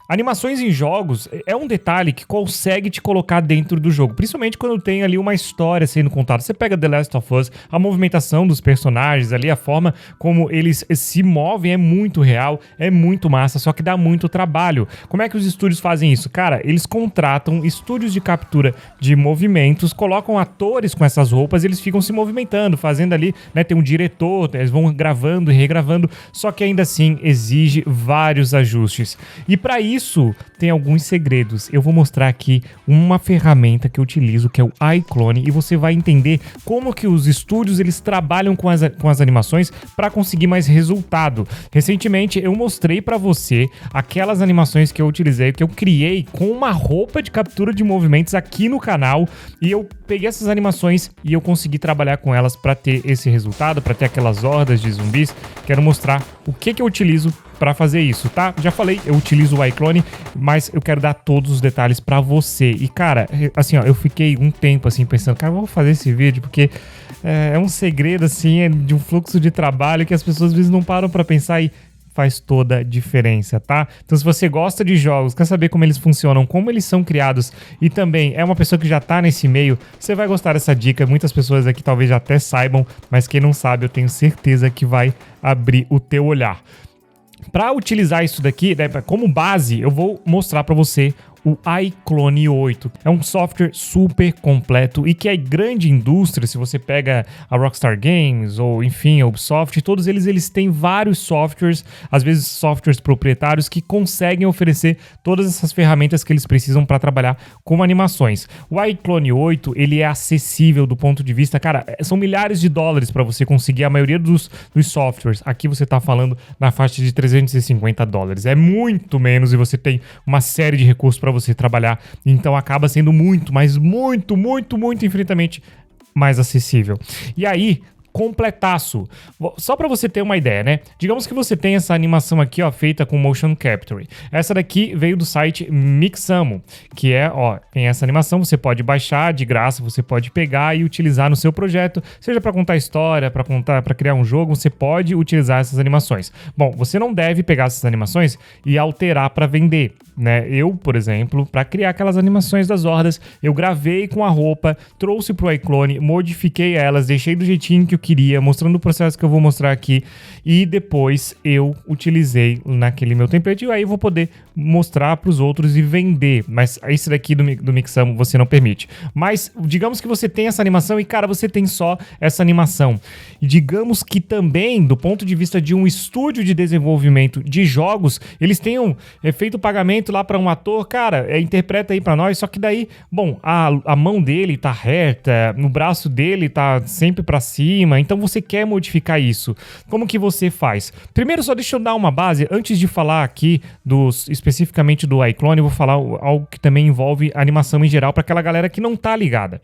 Animações em jogos é um detalhe que consegue te colocar dentro do jogo, principalmente quando tem ali uma história sendo contada. Você pega The Last of Us, a movimentação dos personagens ali, a forma como eles se movem é muito real, é muito massa, só que dá muito trabalho. Como é que os estúdios fazem isso? Cara, eles contratam estúdios de captura de movimentos, colocam atores com essas roupas, eles ficam se movimentando, fazendo ali, né, tem um diretor, eles vão gravando e regravando, só que ainda assim exige vários ajustes. E para isso, tem alguns segredos. Eu vou mostrar aqui uma ferramenta que eu utilizo, que é o iClone, e você vai entender como que os estúdios eles trabalham com as animações para conseguir mais resultado. Recentemente, eu mostrei para você aquelas animações que eu utilizei, que eu criei com uma roupa de captura de movimentos aqui no canal, e eu peguei essas animações e eu consegui trabalhar com elas para ter esse resultado, para ter aquelas hordas de zumbis. Quero mostrar o que eu utilizo para fazer isso, tá? Já falei, eu utilizo o iClone, mas eu quero dar todos os detalhes para você. E cara, assim, ó, eu fiquei um tempo assim pensando, cara, eu vou fazer esse vídeo porque é um segredo assim, de um fluxo de trabalho que as pessoas às vezes não param para pensar e faz toda a diferença, tá? Então se você gosta de jogos, quer saber como eles funcionam, como eles são criados e também é uma pessoa que já tá nesse meio, você vai gostar dessa dica. Muitas pessoas aqui talvez já até saibam, mas quem não sabe eu tenho certeza que vai abrir o teu olhar. Para utilizar isso daqui, né, como base, eu vou mostrar para você o iClone 8. É um software super completo e que a grande indústria, se você pega a Rockstar Games ou enfim, a Ubisoft, todos eles têm vários softwares, às vezes softwares proprietários que conseguem oferecer todas essas ferramentas que eles precisam para trabalhar com animações. O iClone 8, ele é acessível do ponto de vista, cara, são milhares de dólares para você conseguir a maioria dos softwares. Aqui você tá falando na faixa de $350. É muito menos e você tem uma série de recursos para você trabalhar, então acaba sendo muito, mas muito infinitamente mais acessível. E aí, completaço. Só para você ter uma ideia, né? Digamos que você tem essa animação aqui, ó, feita com motion capture. Essa daqui veio do site Mixamo, que é, ó, tem essa animação, você pode baixar de graça, você pode pegar e utilizar no seu projeto, seja para contar história, para criar um jogo, você pode utilizar essas animações. Bom, você não deve pegar essas animações e alterar para vender, né? Eu, por exemplo, para criar aquelas animações das hordas, eu gravei com a roupa, trouxe pro iClone, modifiquei elas, deixei do jeitinho que eu queria, mostrando o processo que eu vou mostrar aqui, e depois eu utilizei naquele meu template, e aí eu vou poder mostrar para os outros e vender, mas esse daqui do Mixamo você não permite. Mas digamos que você tem essa animação e, cara, você tem só essa animação. E digamos que também, do ponto de vista de um estúdio de desenvolvimento de jogos, eles tenham feito pagamento lá para um ator, cara, interpreta aí para nós, só que daí, bom, a mão dele tá reta, o braço dele tá sempre para cima, então você quer modificar isso. Como que você faz? Primeiro, só deixa eu dar uma base, antes de falar aqui especificamente do iClone, eu vou falar algo que também envolve animação em geral para aquela galera que não tá ligada.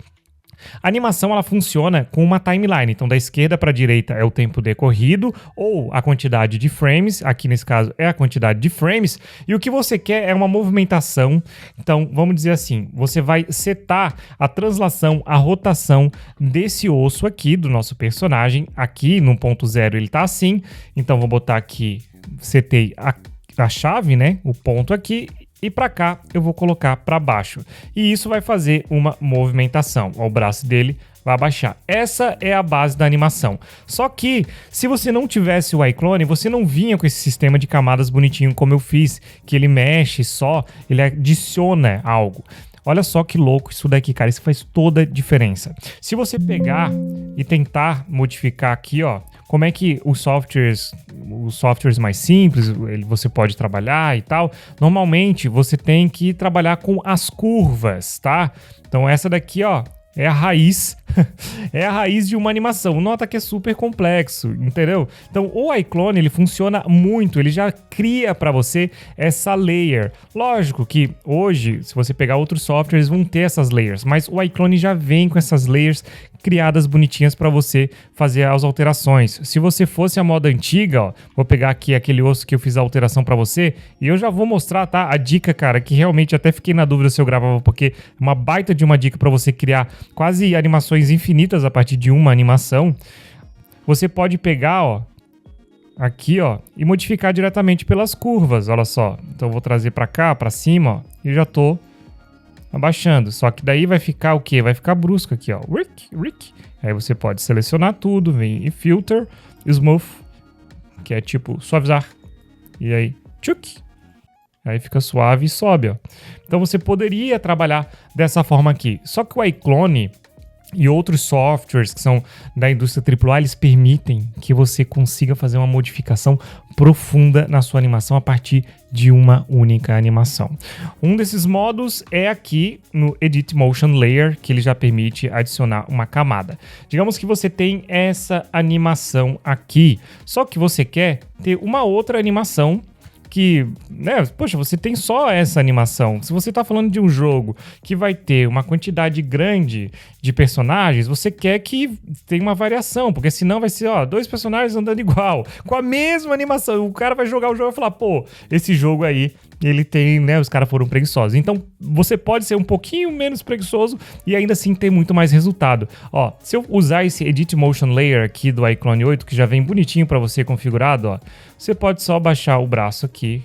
A animação ela funciona com uma timeline, então da esquerda para a direita é o tempo decorrido ou a quantidade de frames, aqui nesse caso é a quantidade de frames, e o que você quer é uma movimentação. Então vamos dizer assim, você vai setar a translação, a rotação desse osso aqui do nosso personagem, aqui no ponto 0 ele tá assim, então vou botar aqui, setei a chave, né, o ponto aqui, e para cá eu vou colocar para baixo. E isso vai fazer uma movimentação. O braço dele vai abaixar. Essa é a base da animação. Só que, se você não tivesse o iClone, você não vinha com esse sistema de camadas bonitinho como eu fiz, que ele mexe só, ele adiciona algo. Olha só que louco isso daqui, cara. Isso faz toda a diferença. Se você pegar e tentar modificar aqui, ó, como é que os softwares mais simples, você pode trabalhar e tal, normalmente você tem que trabalhar com as curvas, tá? Então essa daqui, ó, é a raiz, é a raiz de uma animação. Nota que é super complexo, entendeu? Então o iClone ele funciona muito, ele já cria para você essa layer. Lógico que hoje, se você pegar outros softwares, vão ter essas layers, mas o iClone já vem com essas layers criadas bonitinhas para você fazer as alterações. Se você fosse a moda antiga, ó, vou pegar aqui aquele osso que eu fiz a alteração para você e eu já vou mostrar, tá? A dica, cara, que realmente até fiquei na dúvida se eu gravava, porque é uma baita de uma dica para você criar quase animações infinitas a partir de uma animação. Você pode pegar, ó, aqui, ó, e modificar diretamente pelas curvas, olha só. Então eu vou trazer pra cá, pra cima, ó, e já tô abaixando. Só que daí vai ficar o quê? Vai ficar brusco aqui, ó. Rick. Aí você pode selecionar tudo, vem em Filter, Smooth, que é tipo suavizar. E aí, tchuk. Aí fica suave e sobe, ó. Então você poderia trabalhar dessa forma aqui. Só que o iClone e outros softwares que são da indústria AAA, eles permitem que você consiga fazer uma modificação profunda na sua animação a partir de uma única animação. Um desses modos é aqui no Edit Motion Layer, que ele já permite adicionar uma camada. Digamos que você tem essa animação aqui, só que você quer ter uma outra animação que, né, poxa, você tem só essa animação. Se você tá falando de um jogo que vai ter uma quantidade grande de personagens, você quer que tenha uma variação, porque senão vai ser, ó, 2 personagens andando igual, com a mesma animação. O cara vai jogar o jogo e falar, pô, esse jogo aí, ele tem, né, os caras foram preguiçosos. Então, você pode ser um pouquinho menos preguiçoso e ainda assim ter muito mais resultado. Ó, se eu usar esse Edit Motion Layer aqui do iClone 8, que já vem bonitinho para você configurado, ó, você pode só baixar o braço aqui.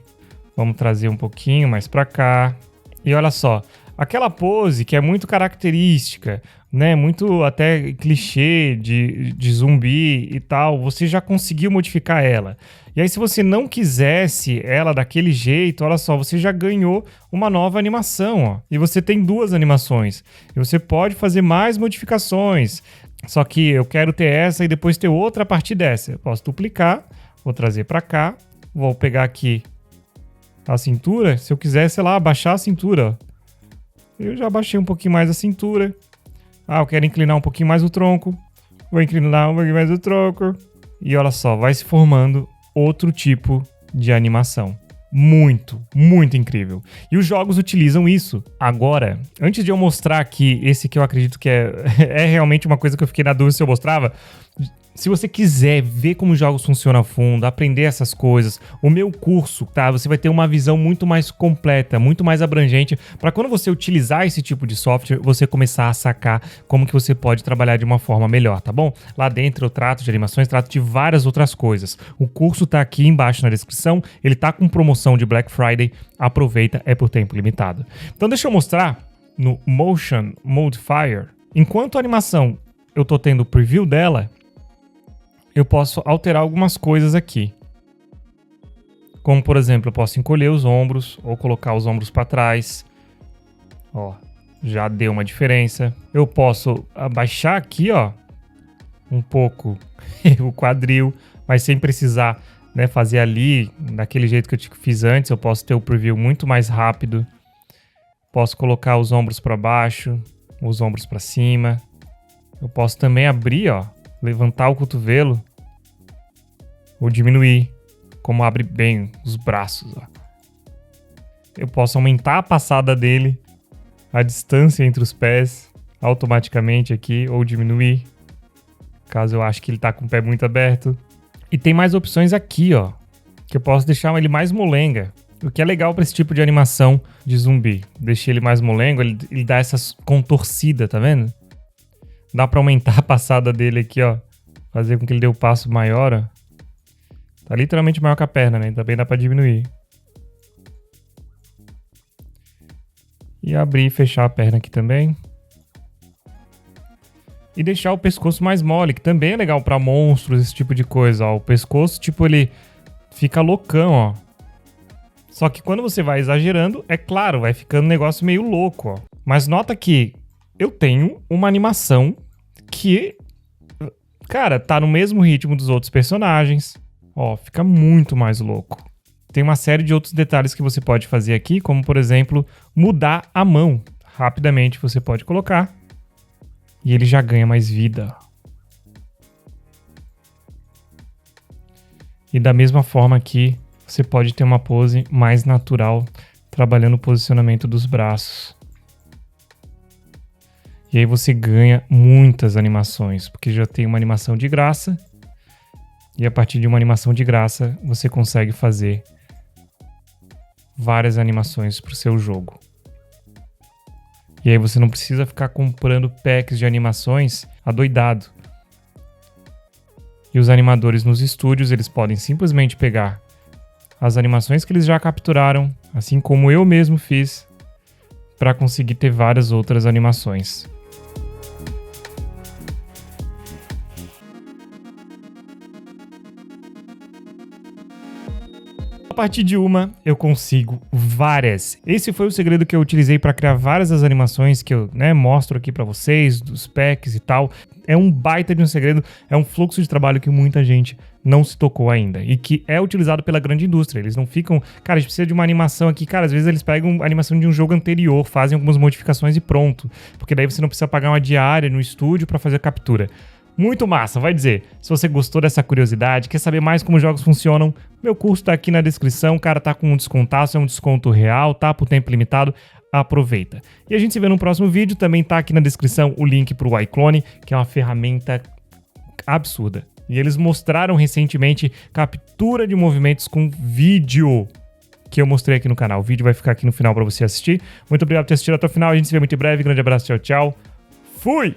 Vamos trazer um pouquinho mais para cá. E olha só, aquela pose que é muito característica, né, muito até clichê de zumbi e tal, você já conseguiu modificar ela. E aí, se você não quisesse ela daquele jeito, olha só, você já ganhou uma nova animação, ó. E você tem 2 animações. E você pode fazer mais modificações. Só que eu quero ter essa e depois ter outra a partir dessa. Eu posso duplicar, vou trazer para cá, vou pegar aqui a cintura. Se eu quiser, sei lá, abaixar a cintura, ó. Eu já abaixei um pouquinho mais a cintura. Ah, eu quero inclinar um pouquinho mais o tronco. Vou inclinar um pouquinho mais o tronco. E olha só, vai se formando outro tipo de animação. Muito, muito incrível. E os jogos utilizam isso. Agora, antes de eu mostrar aqui esse que eu acredito que é realmente uma coisa que eu fiquei na dúvida se eu mostrava, se você quiser ver como os jogos funcionam a fundo, aprender essas coisas, o meu curso, tá? Você vai ter uma visão muito mais completa, muito mais abrangente, para quando você utilizar esse tipo de software, você começar a sacar como que você pode trabalhar de uma forma melhor, tá bom? Lá dentro eu trato de animações, trato de várias outras coisas. O curso tá aqui embaixo na descrição, ele tá com promoção de Black Friday, aproveita, é por tempo limitado. Então deixa eu mostrar no Motion Modifier. Enquanto a animação eu tô tendo o preview dela, eu posso alterar algumas coisas aqui. Como, por exemplo, eu posso encolher os ombros ou colocar os ombros para trás. Ó, já deu uma diferença. Eu posso abaixar aqui, ó, um pouco o quadril, mas sem precisar, né, fazer ali daquele jeito que eu fiz antes. Eu posso ter o preview muito mais rápido. Posso colocar os ombros para baixo, os ombros para cima. Eu posso também abrir, ó, levantar o cotovelo ou diminuir, como abre bem os braços, ó. Eu posso aumentar a passada dele, a distância entre os pés, automaticamente aqui, ou diminuir, caso eu ache que ele tá com o pé muito aberto. E tem mais opções aqui, ó, que eu posso deixar ele mais molenga, o que é legal para esse tipo de animação de zumbi. Deixei ele mais molengo, ele dá essas contorcidas, tá vendo? Dá para aumentar a passada dele aqui, ó. Fazer com que ele dê o passo maior, ó. Tá literalmente maior que a perna, né? Também dá para diminuir. E abrir e fechar a perna aqui também. E deixar o pescoço mais mole, que também é legal para monstros, esse tipo de coisa, ó. O pescoço, tipo, ele fica loucão, ó. Só que quando você vai exagerando, é claro, vai ficando um negócio meio louco, ó. Mas nota que eu tenho uma animação que, cara, tá no mesmo ritmo dos outros personagens. Ó, fica muito mais louco. Tem uma série de outros detalhes que você pode fazer aqui, como, por exemplo, mudar a mão. Rapidamente você pode colocar e ele já ganha mais vida. E da mesma forma aqui, você pode ter uma pose mais natural, trabalhando o posicionamento dos braços. E aí você ganha muitas animações, porque já tem uma animação de graça. E a partir de uma animação de graça, você consegue fazer várias animações para o seu jogo. E aí você não precisa ficar comprando packs de animações adoidado. E os animadores nos estúdios, eles podem simplesmente pegar as animações que eles já capturaram, assim como eu mesmo fiz, para conseguir ter várias outras animações. A partir de uma, eu consigo várias. Esse foi o segredo que eu utilizei para criar várias das animações que eu mostro aqui para vocês, dos packs e tal. É um baita de um segredo, é um fluxo de trabalho que muita gente não se tocou ainda e que é utilizado pela grande indústria. Eles não ficam, cara, a gente precisa de uma animação aqui. Cara, às vezes eles pegam a animação de um jogo anterior, fazem algumas modificações e pronto. Porque daí você não precisa pagar uma diária no estúdio para fazer a captura. Muito massa, vai dizer. Se você gostou dessa curiosidade, quer saber mais como os jogos funcionam, meu curso tá aqui na descrição, cara, tá com um descontaço, é um desconto real, tá por tempo limitado, aproveita. E a gente se vê no próximo vídeo, também tá aqui na descrição o link pro iClone, que é uma ferramenta absurda. E eles mostraram recentemente captura de movimentos com vídeo, que eu mostrei aqui no canal. O vídeo vai ficar aqui no final pra você assistir. Muito obrigado por ter assistido até o final, a gente se vê muito em breve, grande abraço, tchau, tchau. Fui!